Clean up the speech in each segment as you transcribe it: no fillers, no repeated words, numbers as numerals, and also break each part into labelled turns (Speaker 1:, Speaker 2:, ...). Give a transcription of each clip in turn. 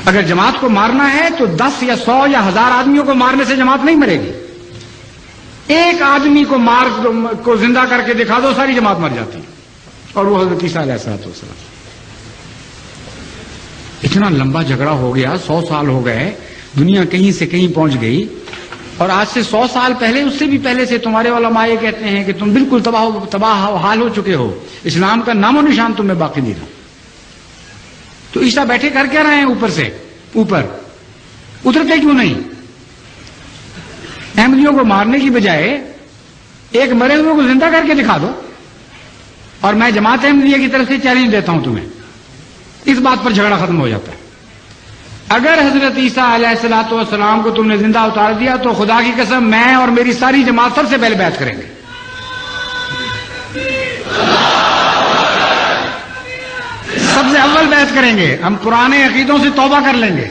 Speaker 1: اگر جماعت کو مارنا ہے تو 10 یا 100 یا 1000 آدمیوں کو مارنے سے جماعت نہیں مرے گی. ایک آدمی کو زندہ کر کے دکھا دو، ساری جماعت مر جاتی ہے. اور وہ حضرت عیسیٰ علیہ السلام. اتنا لمبا جھگڑا ہو گیا، 100 سال ہو گئے، دنیا کہیں سے کہیں پہنچ گئی. اور آج سے 100 سال پہلے، اس سے بھی پہلے سے تمہارے علماء یہ کہتے ہیں کہ تم بالکل تباہ حال ہو چکے ہو، اسلام کا نام و نشان تم میں باقی نہیں رہا. تو عیسیٰ بیٹھے کر کے رہے ہیں اوپر سے، اوپر اترتے کیوں نہیں؟ احمدیوں کو مارنے کی بجائے ایک مرے ہوئے کو زندہ کر کے دکھا دو. اور میں جماعت احمدیہ کی طرف سے چیلنج دیتا ہوں تمہیں، اس بات پر جھگڑا ختم ہو جاتا ہے. اگر حضرت عیسیٰ علیہ السلام کو تم نے زندہ اتار دیا تو خدا کی قسم میں اور میری ساری جماعت سب سے پہلے بیعت کریں گے. سب سے اول بیعت کریں گے. ہم پرانے عقیدوں سے توبہ کر لیں گے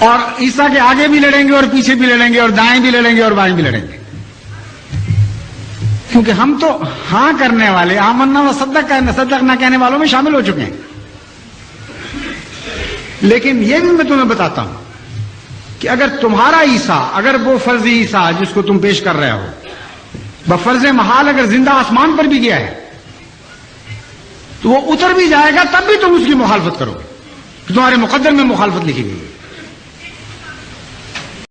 Speaker 1: اور عیسیٰ کے آگے بھی لڑیں گے اور پیچھے بھی لڑیں گے اور دائیں بھی لڑیں گے اور بائیں بھی لڑیں گے. کیونکہ ہم تو ہاں کرنے والے، آمنا و صدق نہ کہنے والوں میں شامل ہو چکے ہیں. لیکن یہ بھی میں تمہیں بتاتا ہوں کہ اگر تمہارا عیسیٰ، اگر وہ فرضی عیسیٰ جس کو تم پیش کر رہے ہو بفرض محال اگر زندہ آسمان پر بھی گیا ہے تو وہ اتر بھی جائے گا، تب بھی تم اس کی مخالفت کرو گے. تمہارے مقدر میں مخالفت لکھی گئی ہے.